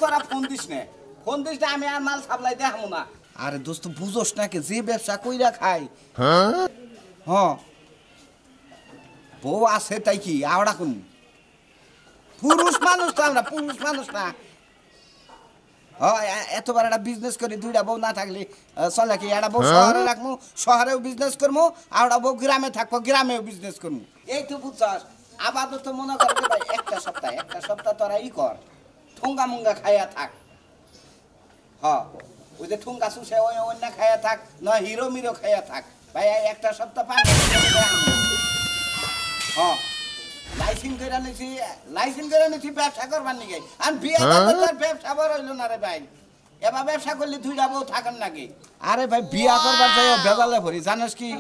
তোরা phone this না আমি আর মাল সাপ্লাই দেখাবো না। আরে দোস্ত বুঝোস না কে যে ব্যবসা কইরা খাই হ্যাঁ বউ আছে তাই কি আওড়া কোন পুরুষ মানুষ তো আমরা পুরুষ মানুষ না এতবার একটা বিজনেস করি দুইটা বউ না থাকলে চলে কি একটা বউ শহরে রাখবো শহরেও বিজনেস করবো আর একটা বউ গ্রামে থাকবো গ্রামেও বিজনেস করবো এই তো বুঝছস আপাতত মনে করবে ভাই একটা সপ্তাহ তোরা ই কর ঠুঙ্গা মুঙ্গা খাইয়া থাক ওই যে ঠুঙ্গা শুষে ওই অন্য খাইয়া থাক নয় হিরো মিরো খাইয়া থাক ভাই একটা সপ্তাহ পাঁচ লাইসেন্স করে নিছি ব্যবসা করবার নাকি আর বিয়ে করবার ব্যবসা বড় হইল না রে ভাই এবার ব্যবসা করলে দুইটা বউ থাকেন নাকি আরে ভাই বিয়া করবার যাই বেজালে ভরি জানিস কি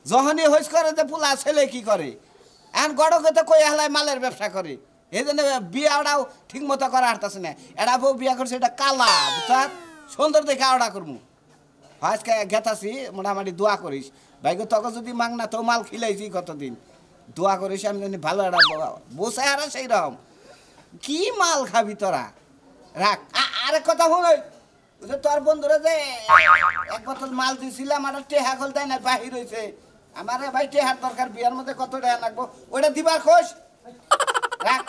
যখনই হইস করে যে পোলা ছেলে কি করে এখন গড়কে তো কই হেলায় মালের ব্যবসা করে এই জন্য বিয়াটাও ঠিক মতো করা হারতাছে না এটা বউ বিয়া করছে এটা কালা বুঝা সুন্দর দেখে আওড়া করবো আজকে গেতাছি মোটামুটি দোয়া করিস ভাইকে তোকে যদি মাং না তো মাল খিলাইছি কতদিন দোয়া করিস আমি জানি ভালো একটা বসে আর সেই রকম কি মাল খাবি তোরা রাখ আরেক কথা হলো তোর বন্ধুরা যে এক বোতল মাল দিয়েছিলাম আর টেহা খোল দেয় না বাহির হয়েছে আমার ভাই টেহার দরকার বিয়ার মধ্যে কত টাকা লাগবো ওইটা দিবার খোঁজ রাখ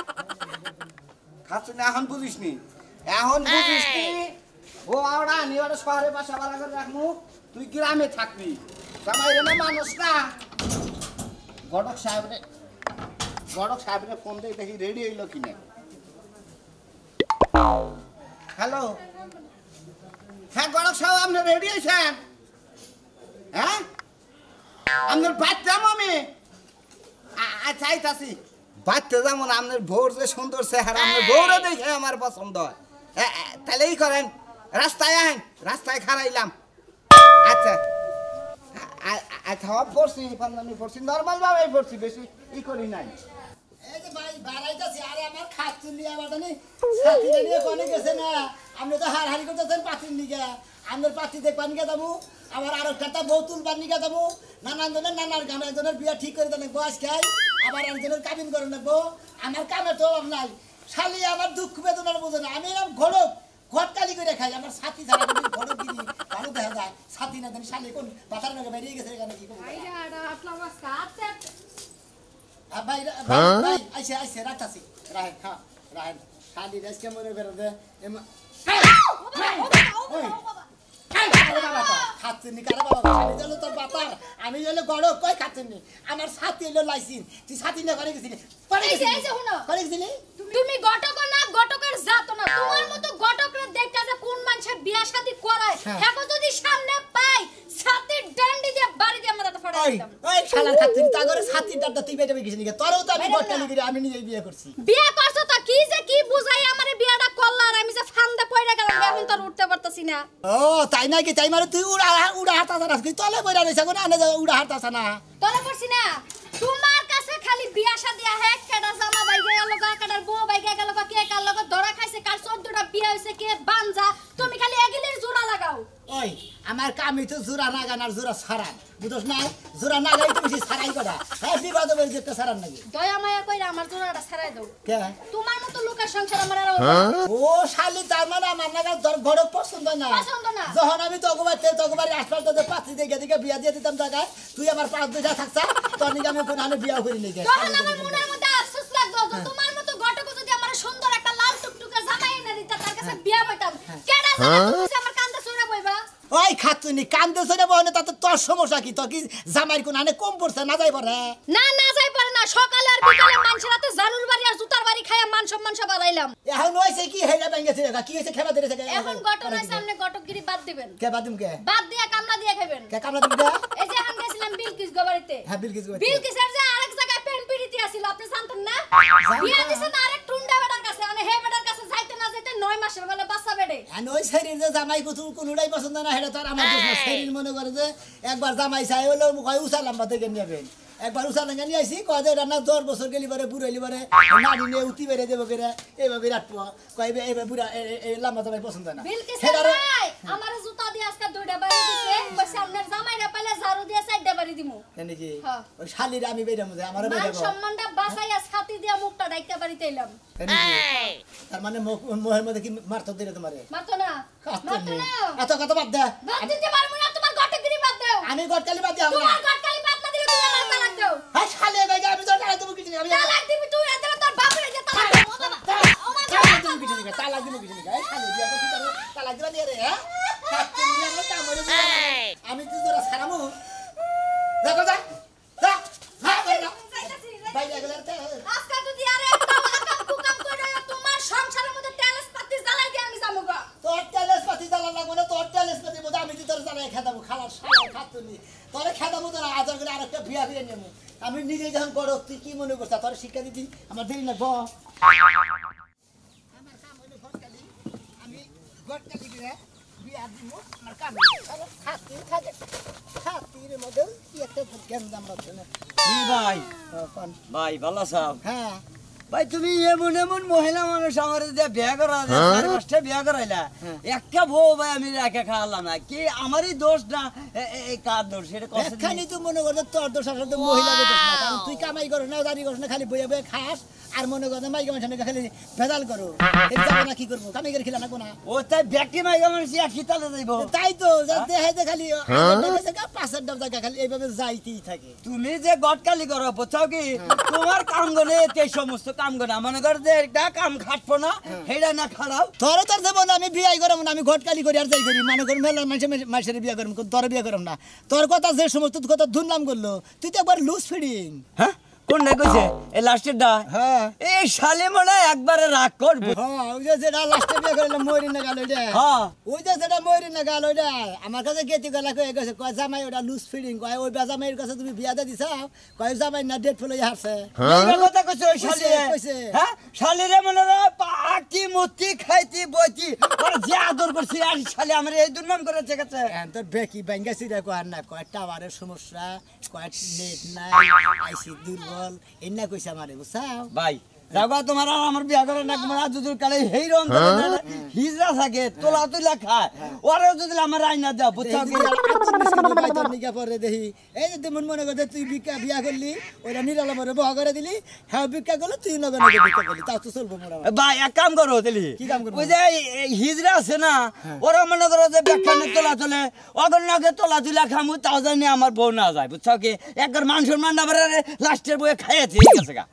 খাচ্ছি না এখন বুঝিস নি ও আওড়া নি ওটা শহরে বাসা ভাড়া করে রাখবো তুই গ্রামে থাকবি কামাই রে না মানুষ না গড়ক সাহেবরে ফোন দিয়ে দেখি রেডি হইল কিনা হ্যালো হ্যাঁ গড়ক সাহেব আপনি রেডি হয়েছেন হ্যাঁ আপনার বাড়তে যাবো আমি আচ্ছা আইতাছি বাড়তে যাবো না আপনার ভোর যে সুন্দর চেহারা আপনার ভোরে দেখে আমার পছন্দ হয় তাহলে এই করেন রাস্তায় খারাইলাম আচ্ছা আচ্ছা পড়ছি নর্মাল ভাবে পড়ছি বেশি ই করি নাই এই যে ভাই বাড়াইতাছি আরে আমার খাচ্ছুন নিয়ে আবার জানি সাথীরা নিয়ে কোনে গেছে না আপনি তো হাড়হাড়ি করতেছেন পাতির নিগা আমাদের পাতি দেখবান নিগা যাবো আবার আরো একটা বউ তুলবার নিগা যাবো নানান জনের নানার গ্রামে একজনের বিয়া ঠিক করে দেন বয়স খাই আবার একজনের কাবিন করে নেবো আমার কামে তো অভাব নাই শালি আমার দুঃখ বেদনার বোঝে না আমি এরকম ঘটকালি করে খাই আমার সাথী ছাড়া ঘটক দিদি ভালো দেখা যায় সাথী না জানি শালি কোন পাতার নাকি বেরিয়ে গেছে এখানে কি করবো ভাই আইসে রাখতাছি রাহেন রাহেন খালি রেস কেমন বেরোবে খাচ্ছেননি কারা বাবা আমি জানো তোর বাতার আমি হলো গড় কই খাচ্ছেননি আমার সাথী হলো লাইসিন তুই সাথী না করে গেছিলি তুমি গটক না গটকের জাত না তোমার মতো গটকরে দেখতা যে কোন মানুষে বিয়া শাদী করায় এখন যদি সামনে পাই সাথীর ডান্ডি দিয়ে বাড়ি দিয়ে আমরা তো ফাড়াই দিতাম ওই শালা খাচ্ছেনি তা করে সাথীর ডান্ডা তুই বেটে গেছিস নাকি তোরও তো আমি গটকালি করে আমি নিয়ে বিয়ে করছি বিয়া করছো তা কি যে কি বুঝাই আমারে বিয়াটা করলা আর আমি যে ফান্দে পয়রা গেলাম এখন তো উঠতে পারতাছি না ও তাই নাকি তাই মানে তুই উড়া হাতাছ না তুই তলে বইরা রইছ কোন আনে উড়া হাতাছ না তলে পড়ছি না তোমার কাছে খালি বিয়া শাদী আহে কেডা জামা বাইগে গেল গা কেডার বউ বাইগে গেল গা কে কার লগে ধরা খাইছে কার 14টা বিয়া হইছে কে বানজা তুমি খালি এগিলির জোড়া লাগাও ওই আমার কামই তো জোড়া লাগানোর জোড়া ছাড়ান বুঝছ না জোড়া না লাগাই তুমি ছাড়াই করা হ্যাঁ বিপদ বলে যেতে ছাড়ান নাকি দয়া মায়া কইরা আমার জোড়াটা ছাড়াই দাও কে তোমার মতো লোকের সংসার আমার আর ও শালি তার মানে আমার লাগা তোর বড় পছন্দ না যখন আমি তগবারে আসপালতে পাত্রী দেখে দেখে বিয়া দিয়ে দিতাম জায়গায় তুই আমার পাঁচ দুইটা থাকছা তোর নিকে আমি কোন বিয়া করি নাকি তখন আমার মনের মধ্যে আফসোস লাগতো তোমার মতো ঘটক যদি আমার সুন্দর একটা লাল টুকটুকে জামাই এনে দিতা তার কাছে বিয়া হইতাম কেডা জানা তুমি আমার কান্দে শুনে বইবা ওই খাতুনি কান্দে শুনে বনে তাতে তোর সমস্যা কি তোর কি জামাইর কোন আনে কম পড়ছে না যাই পারে না যাই পারে না সকালে আর বিকালে মানুষের হাতে জানুর বাড়ি আর জুতার বাড়ি খায়া মান সম্মান সব বাড়াইলাম এখন হইছে কি হেলা ভাঙেছে কি হইছে খেলা ধরেছে এখন ঘটনার সামনে ঘটকগিরি বাদ দিবেন কে বাদ দিম কে বাদ দিয়া কামলা দিয়া খাবেন কে কামলা দিম কে এই যে এখন গেছিলাম বিলকিস গোবাড়িতে হ্যাঁ বিলকিসের যে আরেক জায়গায় প্রেম প্রীতি আছিল আপনি জানতেন না বিয়া দিছেন আরেক টুন্ডা বেটার কাছে মানে হে বেটার কাছে যাইতে না যাইতে 9 মাসের বেলা বাচ্চা বেড়ে আর ওই শরীর যে জামাই কোনটাই পছন্দ না হেটা তো আর আমার শরীর মনে করে যে একবার জামাই চাই হলো কয় উসালাম বা থেকে নেবেন একবার উষা নাঙ্গা নিয়ে আইসি কয় যে রান্না 10 বছর গেলি পরে বুড়ো হইলি পরে নাড়ি নিয়ে উতি বেড়ে দেবো কেরে এইভাবে রাখবো কয় এইভাবে বুড়া এই লম্বা জামাই পছন্দ না বিলকিস ভাই আমার জুতা দিয়ে আজকে 2টা বাড়ি দিছে কইছে আপনার জামাইরা পালে ঝাড়ু দিয়ে 4টা বাড়ি দিমু নাকি হ্যাঁ। ওই শালির আমি বেড়ে মধ্যে আমার বেড়ে মান সম্মানটা বাঁচাইয়া ছাতি দিয়া মুখটা ডাইকা বাড়িতে এলাম তার মানে মোহের মধ্যে কি মারতো দিলে তোমারে মারতো না মারতো না এত কথা বাদ দে বাদ দিতে পারবো না তোমার গটে গিরি বাদ দাও আমি গটকালি বাদ দিলাম তোমার গটকালি বাদ না দিলে তুমি আমার তালাক দাও হ্যাঁ শালে ভাই আমি তো টাকা দেবো কিছু আমি তালাক দিবি তুই এত তোর বাপরে যে তালাক দাও ও বাবা ও মা তালাক দেবো কিছু না তালাক দেবো কিছু না শালে বিয়া করতে পারো তালাক দিবা দিয়ে রে হ্যাঁ কাটতে নিয়ে আমার কামড়ে দিয়ে আমি তো তোরা সারামু দেখো যা যা ভাই লাগলে আজকে যদি আরে একটা আকাম কুকাম করে তোমার সংসারের মধ্যে তেলস পাতি জ্বালাই দিয়ে আমি যাবো গা তোর টেলেস পাতি জ্বালা লাগবে না তোর টেলেস পাতি মধ্যে আমি তোর জ্বালাই খেতাবো খালার শালা খাতুনি তোর খেতাবো তোর আদর করে আরেকটা বিয়া করে নেবো আমি নিজেই যখন করো তুই কি মনে করছ তোর শিক্ষা দিবি আমার দেরি না আমার কাম হলো ঘটকালি আমি ঘটকালি করে বিয়া দিব আমার কাম খাতির খাতির মধ্যে কি একটা জ্ঞান দাম রাখছে না কি ভাই ভাই ভালো আছো হ্যাঁ ভাই তুমি এমন এমন মহিলা মানুষ আমার যে বিয়া করা চার পাঁচটা বিয়া করাইলা একটা বউ ভাই আমি রেখে খাওয়ালাম না কি আমারই দোষ না এই কার দোষ সেটা কষ্ট এখানে তো মনে করছো তোর দোষ আসলে মহিলা দোষ না কারণ তুই কামাই করো না দাঁড়ি করো না খালি বইয়া বইয়া খাস আর মনে করো মাইকা মানুষ খালি ভেজাল করো এর যাবো না কি করবো কামাই করে খেলা না কোনা ও তাই ব্যক্তি মাইকা মানুষ একই তালে যাইব তাই তো দেখাইতে খালি পাঁচের ডাব জায়গা খালি এইভাবে যাইতেই থাকে তুমি যে গটকালি করো বুঝছো কি তোমার কামগনে এই সমস্ত কামগনা মনে কর যে একটা কাম খাটবো না হেডা না খাড়াও তোর তোর দেবো না আমি বিয়াই করম না আমি ঘটকালি করি আর যাই করি মনে করি মেলার মানুষের বিয়া করম তোর বিয়া করম না তোর কথা যে সমস্ত কথা ধুনলাম করলো তুই তো একবার লুজ ফিডিং হ্যাঁ কোনটা কইছে এই লাস্টের ডা হ্যাঁ এই শালে মনে হয় একবারে রাগ করবো হ্যাঁ ওই যে যেটা লাস্টে বিয়ে করলে মরি না গেল ওইটা হ্যাঁ ওই যে যেটা মরি না গেল ওইটা আমার কাছে গেতি গলা কয়ে গেছে কয় জামাই ওটা লুজ ফিডিং কয় ওই জামাইয়ের কাছে তুমি বিয়া দিয়ে দিছাও কয় জামাই না ডেট ফেলে হারছে এই কথা কইছে ওই শালে কইছে। হ্যাঁ শালিরে মনে হয় পাটি মুতি খাইতি বইতি আর যে আদর করছি আর শালে আমার এই দুর্নাম করেছে গেছে তোর বেকি ব্যাঙ্গাসি দেখো আর না কয় টাওয়ারের সমস্যা কয় নেট নাই আইসি দুর্বল এই না কইছে আমারে বুঝছাও ভাই যাবা তোমার আর আমার বিয়া করে না তোমার আজুজুর কালে হেই রং হিজরা থাকে তোলা তুলা খায় ওরে যদি আমার আইনা দাও বুঝছো কি এই যে তেমন মনে করছে তুই বিয়া করলি ওরা নিরালা মরে বহা করে দিলি হ্যাঁ ভিক্ষা করলো তুই নগে নগে ভিক্ষা করলি তাও তো চলবো মোরা ভাই এক কাম করো তাহলে কি কাম করবো? ওই যে এই হিজরা আছে না ওরা মনে করো যে ব্যাখ্যানে তোলা তোলে অগর নাগে তোলা তুলা খামু তাও জানি আমার বউ না যায় বুঝছো কি একবার মাংসের মান্না বেড়ে লাস্টের বয়ে খাইয়েছে ঠিক আছে গা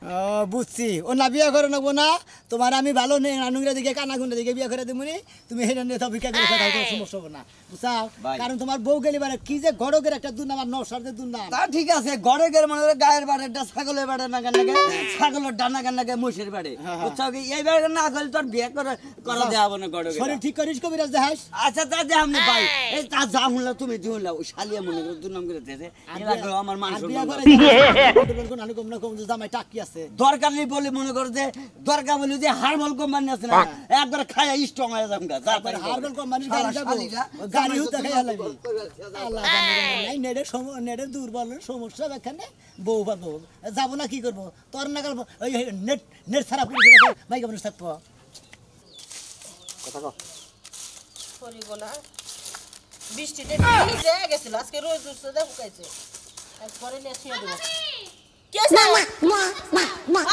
বুঝছি ও না বিয়া করে নেবো না তোমার আমি ভালো নেই নানুংরা দিকে কানাগুন্ডা দিকে বিয়া করে দেবো তুমি হেরে নিয়ে তো ভিক্ষা করে খাও কোনো সমস্যা হবে না বুঝছাও ভাই। কারণ তোমার বউ গেলি মানে কি যে গড়কের একটা দুর্নাম আর নসারদের দুর্নাম তা ঠিক আছে ঘরে গেলে মনে করে গায়ের বাড়িটা ছাগলের বাড়ি না কেন ছাগলের ডানা কেন মুষের বাড়ি বুঝছো কি এই বাড়ি না করলে তোর বিয়ে করা দেওয়া না ঘরে শরীর ঠিক করিস কবিরাজ দেখাস আচ্ছা তা যে আমি ভাই এই তা যা শুনলা তুমি দিলা ওই শালিয়া মনে করে দুর্নাম করে দিয়েছে এলাকা আমার মানুষ বিয়া করে কোন আনু কম না কম জামাই টাকি আছে দরকার নেই বলে মনে করে যে দরকার বলে যে হারমল কোম্পানি আছে না একবার খায়া স্ট্রং হয়ে যাম গা তারপরে হারবেল কোম্পানির গাড়ি যাবো গাড়ি হুতে খাইয়া লাগবে আল্লাহ জানে নাই নেটের দুর্বল সমস্যা এখানে বউ পাবো যাবো না কি করবো তোর না গেল ওই নেট ছাড়া পুলিশ মাইকা মানুষ থাকবো কথা কও করিব না বৃষ্টিতে ভিজে গেছিল আজকে রোজ উঠছে দেখো কাইছে একবারে নিয়ে ছিয়া দেব কে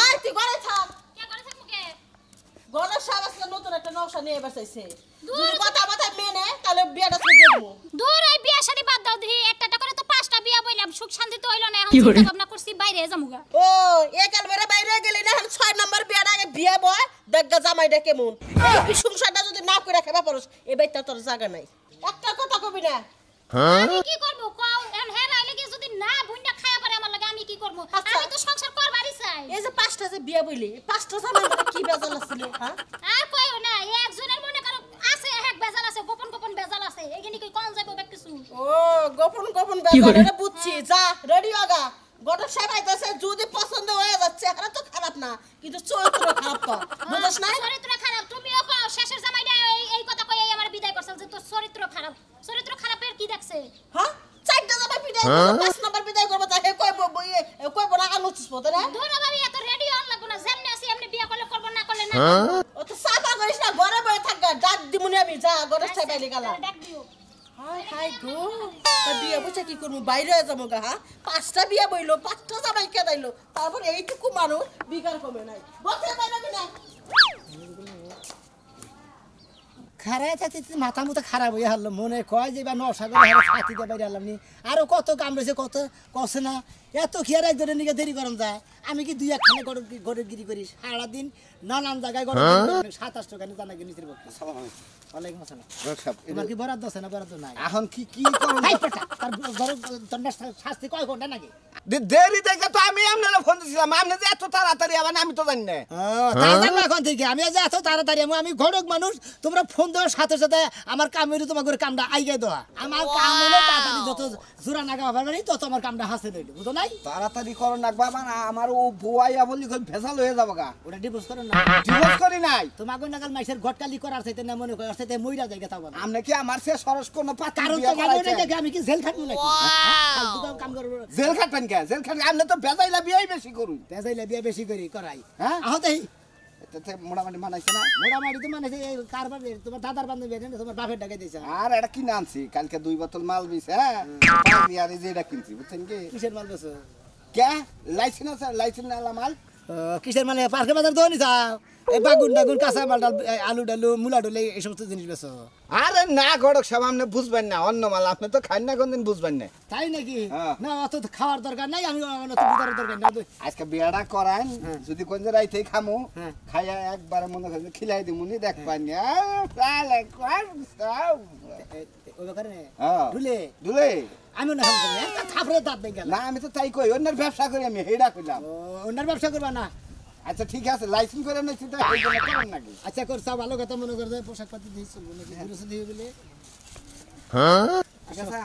আই তুই ঘরে থাক কে করে থাকমু কে ঘরের সব আজকে নতুন একটা নকশা নিয়ে বসাইছে যদি কথা মেনে তাহলে বিয়াটা করে দেবো দূর এই বিয়া শাদি বাদ দাও দিহি একটা করে তো 5টা বিয়া বইলাম সুখ শান্তি তো হইলো না এখন চিন্তা ভাবনা করছি বাইরে যামুগা ও এই কালবেরে বাইরে গেলি না 6 নম্বর বিয়ার আগে বিয়া বয় দেখা জামাইটা কেমন এই সংসারটা যদি না করে রাখবা পারোস এই বাইটা তোর জায়গা নাই একটা কথা কবি না আমি কি করব কও এন হেরা লাগি যদি না বুইন্ডা খায়া পারে আমার লাগে আমি কি করব আচ্ছা। আমি তো সংসার করবারই চাই এই যে 5টা যে বিয়া বইলি 5টা জামাই কি বেজাল আছিল হ্যাঁ আর কইও না একজনের মনে করো আছে এক বেজাল আছে গোপন গোপন বেজাল আছে এখানে কি কোন যাইবো বেক কিছু ও গোপন গোপন ব্যাপারে বুঝছি যা রেডি আগা গটক সবাই তাছে যদি পছন্দ হয়ে যাচ্ছে আর তো খারাপ না কিন্তু চরিত্র খারাপ তো বুঝছ না চরিত্র খারাপ তুমিও কও শেষের জামাইটা এই কথা কই আমার বিদায় করছল যে তোর চরিত্র খারাপের কি দেখছে হ্যাঁ চারটা জামাই বিদায় 5 নম্বর বিদায় করব তা হে কই আসবো তাই না ধরো ভাবি এত রেডি হন লাগো না যেমনি আসি এমনি বিয়া করলে করব না করলে না ও তো সাফা করিস না ঘরে বসে থাকগা ডাক দিমুনি আমি যা ঘরে ছাই বাইলে গেলা ডাক দিও হাই হাই গো তা বিয়া বসে কি করবো বাইরে যাবো গা হ্যাঁ 5টা বিয়া বইলো 5টা জামাই কেদাইলো তারপর এইটুকু মানুষ বিকার কমে নাই বসে পাইলাম না খারাপ থাকতে মাথা মুথা খারাপ হয়ে হারলো মনে কয় যে বা নশা করে ছাতি দিয়ে বাইরে হারলাম নি আরো কত কাম রয়েছে কত কষে না এত খেয়ার একজনের নিকে দেরি করম যায় আমি কি 2-1 খানে গড়ের গিরি করি সারাদিন নানান জায়গায় গড়ে 27 টাকা নিয়ে জানা নিচের পক্ষে ওয়ালাইকুম আসসালাম তোমার কি বরাদ্দ আছে না বরাদ্দ নাই এখন কি করুন তার দণ্ডের শাস্তি কয় ঘন্টা নাকি দেরি দেখে তো আমি আপনারা ফোন দিছিলাম আপনি যে এত তাড়াতাড়ি আবার আমি তো জানি না এখন থেকে আমি যে এত তাড়াতাড়ি আমি ঘটক মানুষ তোমরা ফোন দেওয়ার সাথে সাথে আমার কাম হইলো তোমার করে কামটা আইগাই দেওয়া আমার কাম হলো তাড়াতাড়ি যত জোড়া নাগা হবার পারি তত আমার কামটা হাসে রইল বুঝো নাই তাড়াতাড়ি করো না বাবা না আমার ও বুয়াইয়া বলি কই ভেজাল হয়ে যাবো গা ওটা ডিভোর্স করো না ডিভোর্স করি নাই তোমাকে নাগাল মাইসের ঘটকালি করার চাইতে না মনে করার চাইতে মইরা যায় কথা বলো আপনি কি আমার সে সরস কোন পাত্র কারণ তো জানো আমি কি জেল খাটবো নাকি কাম করবো জেল খাটবেন কে জেল খাটবেন আপনি তো ভেজাইলা বিয়াই বেশি করুন পেঁচাইলে বিয়ে বেশি করি করাই হ্যাঁ আহতেই এতে মোটামুটি মানাইছে না মোটামুটি তো মানে কারবার তোমার দাদার বান্ধবী তোমার বাপের ডাকে দিয়েছে আর এটা কিনে আনছি কালকে 2 বোতল মাল বিছে হ্যাঁ আর এই যে এটা কিনছি বুঝছেন কি কিসের মাল বেছো কে লাইসেন্স আছে লাইসেন্স আলা মাল কিসের মানে পার্কে বাজার দোনি চাও এই বাগুন টাগুন কাঁচা মাল ডাল আলু ডালু মুলা ডলে এই সমস্ত জিনিস বেছো আরে না গড়ক সব আপনি বুঝবেন না অন্য মাল আপনি তো খান না কোনদিন বুঝবেন না তাই নাকি হ্যাঁ। না অত তো খাওয়ার দরকার নাই আমি অত বুঝার দরকার নাই আজকে বিয়াটা করান যদি কোন রাইতে খামু হ্যাঁ। খাইয়া একবার মনে করেন খিলাই দিমুনি দেখ পানি তাহলে কোন সব ওই ব্যাপারে হ্যাঁ ঢুলে দুলে আমি না খাম করি একটা থাপড়ে দাঁত দেখ গেল না আমি তো তাই কই অন্যের ব্যবসা করি আমি হেডা কইলাম অন্যার ব্যবসা করবা না আচ্ছা ঠিক আছে লাইসেন্স করে নিচ্ছি তো এই জন্য করেন নাকি আচ্ছা করছা ভালো কথা মনে করে পোশাক পাতি দিয়ে চলবো নাকি গুরুসে দিয়ে বলে ঠিক আছে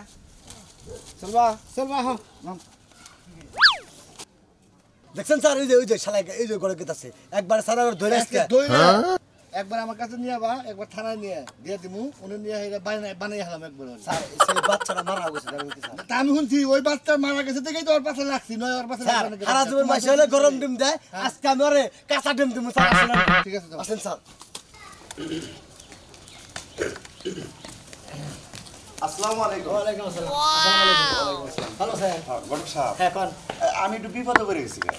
চলবা চলবা হ দেখছেন স্যার ওই যে শালা এই যে গড়ে গেতাছে একবার স্যার আর ধরে আসছে একবার আমার কাছে নিয়ে বা একবার থানায় নিয়ে দিয়ে দিমু উনি নিয়ে বানাই হলাম একবার স্যার সেই বাচ্চাটা মারা গেছে জানেন কি স্যার তা আমি শুনছি ওই বাচ্চা মারা গেছে দেখেই তো ওর পাশে লাগছি নয় ওর পাশে স্যার সারা জীবন মাসে হলে গরম ডিম দেয় আজকে আমি ওরে কাঁচা ডিম দিমু স্যার আসেন ঠিক আছে যাও। আসেন স্যার আসসালামু আলাইকুম ওয়ালাইকুম আসসালাম আসসালামু আলাইকুম ভালো স্যার গডক সাহেব হ্যাঁ কোন আমি একটু বিপদে পড়ে গেছি গা।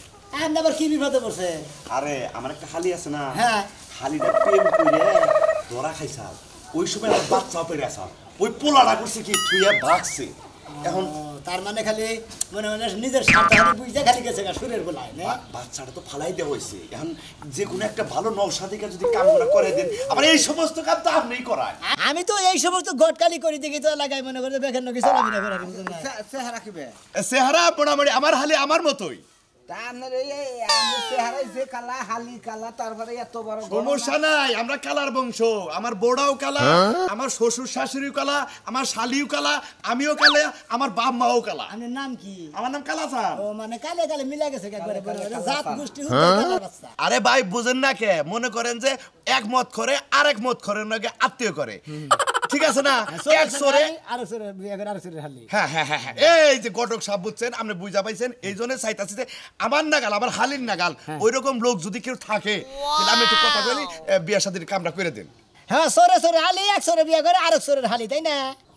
আমি আবার কি বিপদে পড়ছে আরে আমার একটা হালি আছে না হ্যাঁ হালিটা প্রেম করে ধরা খাইছা ওই সময় আমার বাচ্চা পেরে আসা ওই পোলাটা করছে কি থুইয়া ভাগছে এখন তার মানে খালি মনে মনে নিজের স্বার্থ হাতে বুঝতে খালি গেছে গা সুরের গোলায় না বাচ্চাটা তো ফালাই দেওয়া হয়েছে এখন যে কোনো একটা ভালো নৌসাদিকে যদি কামগুলো করে দেন আবার এই সমস্ত কাম তো আপনিই করায় আমি তো এই সমস্ত গটকালি করি দেখি তো লাগাই মনে করে বেখান নাকি চলাফেরা করে চেহারা কিবে চেহারা মোটামুটি আমার হালি আমার মতোই তা আপনার এই চেহারায় যে কালা হালি কালা তারপরে এত বড় সমস্যা নাই আমরা কালার বংশ আমার বড়াও কালা আমার শ্বশুর শাশুড়িও কালা আমার শালিও কালা আমিও কালা আমার বাপ মাও কালা আপনার নাম কি আমার নাম কালা স্যার ও মানে কালে কালে মিলা গেছে একবারে জাত গোষ্ঠী হচ্ছে কালা বাচ্চা আরে ভাই বুঝেন না কে মনে করেন যে এক মত করে আরেক মত করে নাকি আত্মীয় করে ঠিক আছে না এক সরে আরো সরে বিয়ে করে আরো সরে হালি হ্যাঁ হ্যাঁ হ্যাঁ হ্যাঁ। এই যে গটক সাহেব বুঝছেন আপনি বুঝা পাইছেন এই জন্য চাইতাছি যে আমার নাগাল আমার হালির নাগাল ওই রকম লোক যদি কেউ থাকে তাহলে আমি একটু কথা বলি বিয়ে শাদীর কামটা করে দেন হ্যাঁ সরে সরে হালি এক সরে বিয়ে করে আরেক সরে হালি তাই না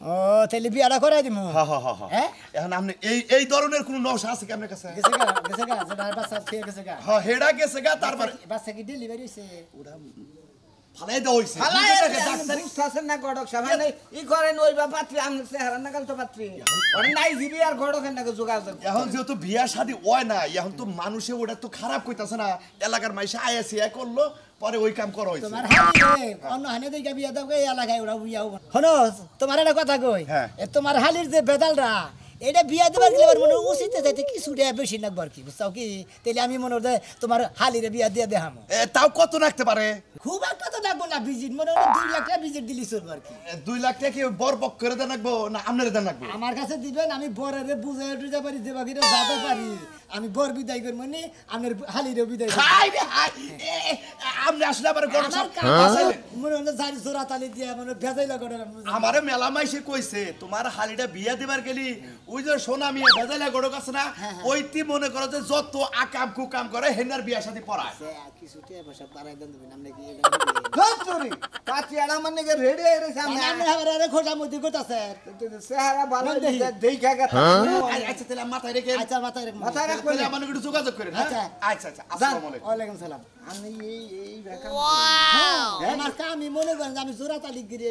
ও তাহলে বিয়াটা করাই দিমু হ্যাঁ হ্যাঁ হ্যাঁ হ্যাঁ এখন আপনি এই ধরনের কোনো নকশা আছে কি আপনার কাছে গেছে গা যেটা বাচ্চা খেয়ে গেছে গা হ্যাঁ হেডা গেছে গা তারপরে বাচ্চা কি ডেলিভারি হইছে ফালাই দেওয়া হয়েছে বুঝতেছেন না গড়ক সাহেব ই করেন ওই বা পাত্রী আপনার চেহারা নাগাল তো পাত্রী ওর নাই জিবি আর গড়কের নাকি যোগাযোগ এখন যেহেতু বিয়া শাদী হয় না এখন তো মানুষে ওটা তো খারাপ কইতাছে না এলাকার মাইসে আইএসি করলো পরে ওই কাম করা হয়েছে তোমার হালি রে অন্য হানে দেখে বিয়া দাও এই এলাকায় ওরা বিয়াও হনো তোমার একটা কথা কই হ্যাঁ। এ তোমার হালির যে বেদালরা এটা বিয়া দেবার গেলে আমার মনে উচিত যাইতে কিছু বেশি লাগবো আর কি বুঝছো কি তাহলে আমি মনে হয় তোমার হালিরে বিয়া দিয়ে দেখামো তাও কত রাখতে পারে খুব একটা তো লাগবো না ভিজিট মনে হয় 2 লাখ টাকা ভিজিট দিলি চলবো আর কি 2 লাখ টাকা কি বর পক্ষ করে দেন রাখবো না আপনার দেন রাখবো আমার কাছে দিবেন আমি বরের বুঝাই টুজা পারি দেবা কিনা যাতে পারি আমি বর বিদায় করি মানে আপনার হালিরে বিদায় করবো। হাই রে হাই আপনি আসলে আবার গড় আমার কাজ আছে। মনে হয় জারি জোড়া তালি দিয়ে মানে ভেজাইলা করে আমারে মেলা মাইসে কইছে তোমার হালিটা বিয়া দিবার গেলি ওই যে সোনা মিয়া ভেজাইলা গড়ক আছে না ওইটি মনে করো যে যত আকাম কুকাম করে হেনার বিয়া শাদী পড়ায় কিছু টিয়া পয়সা বাড়াই দেন দিবেন আমরা কি ধরি পাতি আড়া মানে রেডি হয়ে গেছে আমি আমরা আরে খোঁজা মধ্যে কইতাছে চেহারা ভালো দেখা গেছে আচ্ছা তাহলে মাথায় রেখে আচ্ছা মাথায় মাথায় রাখ তাহলে আমার একটু যোগাযোগ করেন হ্যাঁ? আচ্ছা। আচ্ছা আচ্ছা আসসালামু আলাইকুম ওয়ালাইকুম সালাম আমি এই বেকার আমার কামি মনে করেন যে আমি জোড়া তালি গিরে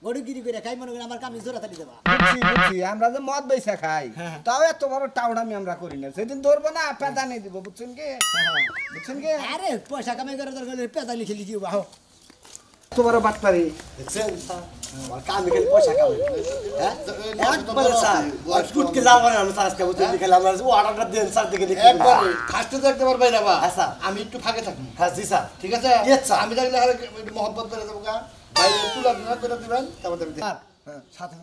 গড়িগিরি করে খাই মনে করেন আমার কামি জোড়া তালি দেবা বুঝছি আমরা যে মদ বেচা খাই তাও এত বড় টাউডামি আমরা করি না সেদিন ধরবো না পেদা নিয়ে দিব বুঝছেন কি আরে পয়সা কামাই করে দরকার পেদালি খেলি কি বাহ তোমার বাট পারি দেখছেন স্যার আমার কামে গেলে পয়সা কামে হ্যাঁ একবারে স্যার টুটকে যাবো না আমি স্যার আজকে বুঝতে গেলে আমরা ও অর্ডারটা দেন স্যার দেখে দেখি একবারে ফার্স্টে দেখতে পারবাই না বা হ্যাঁ স্যার আমি একটু ফাঁকে থাকি হ্যাঁ জি স্যার ঠিক আছে Yes, sir. আমি থাকলে আর একটু মহব্বত করে দেবো গা বাইরে তুলা দিনা করে দিবেন তারপর দেবেন স্যার সাথে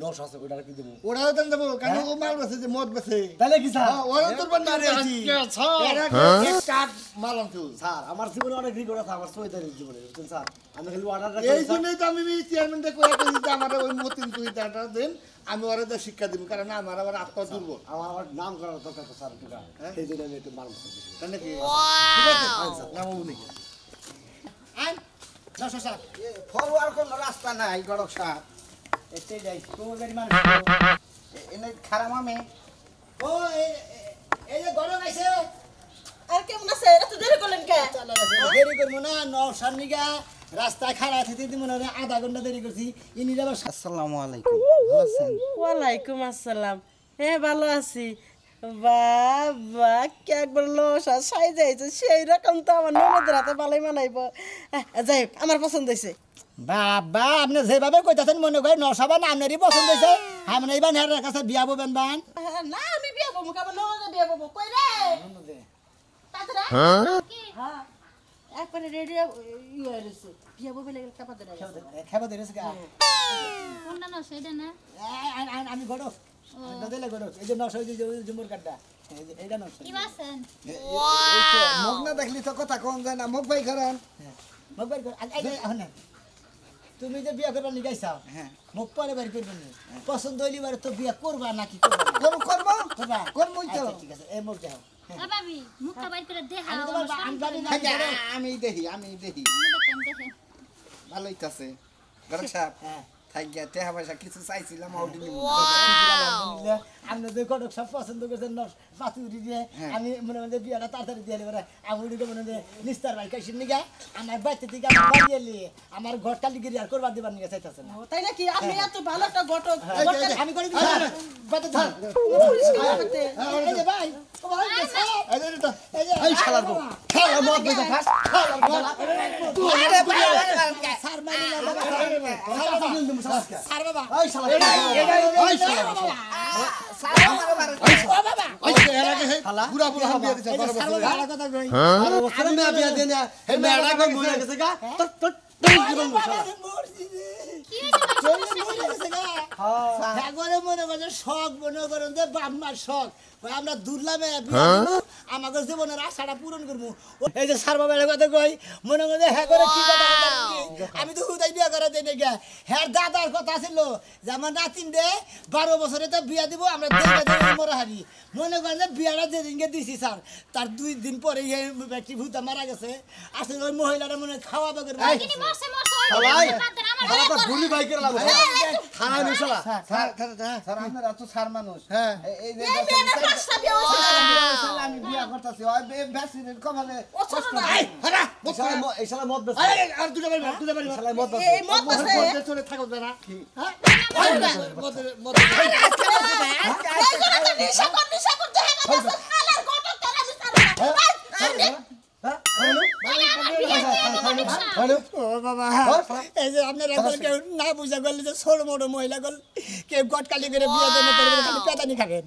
নশ আছে ওটা কি দেবো ওরাও দেন দেবো কেন ও মাল বেছে যে মদ বেছে তাহলে কি স্যার ওরা তোর বান্না এরা এক কাঠ মাল আনছো স্যার আমার জীবনে অনেক রিকর্ড আছে আমার সৈতারের জীবনে বুঝছেন স্যার আমি খালি অর্ডারটা এই জন্যই তো আমি চেয়ারম্যানটা করে কইছি যে আমার ওই মতিন তুই টাটা দেন আমি ওরা তো শিক্ষা দিব কারণ আমার আবার আত্মা দুর্বল আমার নাম করার দরকার তো স্যার টুকা সেই জন্য আমি একটু মারব তাই নাকি ঠিক আছে নাম উনি আই সর ফরওয়ার্ড কোনো রাস্তা নাই গড়ক সাহেব এতে যাই তোমার গাড়ি মানুষ এনে খারাপ আমি ও এই যে গড় গাইছে আর কেমন আছে এত দেরি করলেন কে দেরি করবো না নশার নিগা রাস্তায় খাড়া থেকে দিব না আধা ঘন্টা দেরি করছি ইনি আবার আসসালামু আলাইকুম ভালো আছেন ওয়ালাইকুম আসসালাম হ্যাঁ ভালো আছি বাবা কে একবার লসা সাই যাইছে সেই রকম তো আমার ননদের হাতে ভালোই মানাইব যাই হোক, আমার পছন্দ হয়েছে বাবা আপনি যেভাবে কইতাছেন মনে করেন নশাবা না আপনারই পছন্দ হয়েছে আমি এইবার হের কাছে বিয়া ববেন বান না আমি বিয়ে বলবো আমার ননদে বিয়ে বলবো কই রে তাতরা হ্যাঁ একবারে রেডি ইয়ে রয়েছে বিয়ে বলবে লাগে কাপা ধরে খেবা ধরেছ গা কোনটা না সেটা না আমি গড় দিলে গড় এই যে নশা জুমুর কাটটা এইটা নশা কি আছেন মুখ না দেখলি তো কথা কম যায় না মুখ ভাই করেন মুখ বাইর কর না তুমি যে বিয়া করবার নিগাইছাও হ্যাঁ মুখ পরে বাইর করবেন পছন্দ হইলি বারে তো বিয়া করবা নাকি করবা করবো করবা করবোই তো ঠিক আছে এই মুখ যাও এ ভাবি মুখটা বাইর করে দেখা আমি তোমার আমি জানি না আমি দেখি দেখেন ভালোই আছে গড়ক সাহেব হ্যাঁ থাক গিয়া টেহা পয়সা কিছু চাইছিলাম আউটি নিব আপনি যে কটক সব পছন্দ করছেন পাতি উঠি দিয়ে আমি মনে মনে বিয়াটা তাড়াতাড়ি দিয়ে এবারে আমি উঠে মনে মনে নিস্তার ভাই কাইসিন নিগা আমার বাড়িতে থেকে আমার বাড়ি এলি আমার ঘর কালি গিরি আর করবার দিবার নিগা চাইতেছেন ও, তাই নাকি আপনি এত ভালো একটা ঘটক আমি করে দিই বাড়িতে থাক এই যে ভাই ও ভাই এই যে এই শালার বউ খালা মদ বেচা খাস খালা মদ স্যার মারি না বাবা স্যার বাবা এই শালা এই শালা ওই যে এর আগে পুরা পুরা হাম দিয়ে দিছে বড় স্যার বড় বাবা কথা কই আর ওখানে মেয়া বিয়া দেন হে মেয়াটা কই মরে গেছে গা তোর তোর জীবন বসা কি হয়েছে সাগরে মনে করেন শখ মনে করেন যে বাপমার শখ আমরা দুর্লামে আমাকে জীবনের আশাটা পূরণ করবো এই যে সার বাবার কথা কই মনে করেন হ্যাঁ করে কি কথা আমি তো হুদাই বিয়া করে দেই না গা হ্যাঁ দাদার কথা ছিল যে আমার নাতিন দে 12 বছরে তো বিয়া দিব আমরা দেখে মরে হারি মনে করেন যে বিয়াটা যেদিনকে দিছি স্যার তার 2 দিন পরে এই ব্যক্তি ভূতা মারা গেছে আসলে ওই মহিলাটা মনে খাওয়া বাগের কিনি মরছে ওই আমার তো গুলি ভাই করে লাগো থানা নিছলা স্যার আপনারা তো স্যার মানুষ হ্যাঁ এই যে আমি বিয়া করতেছি ওই বেসিনের কমালে কষ্ট এই হারা এই শালা মদ বেচে আরে আর দুটা বাড়ি শালা মদ বেচে এই মত আছে মধ্যে চলে থাকো যারা হ্যাঁ মদ নিশা করতে হবে আলার ঘটক তারা বিচার ও বাবা এই যে আপনার এখন কেউ না বুঝা গেলে যে ছোট মোটো মহিলা গল কেউ গটকালি করে বিয়ে দেন পেতানি খাবেন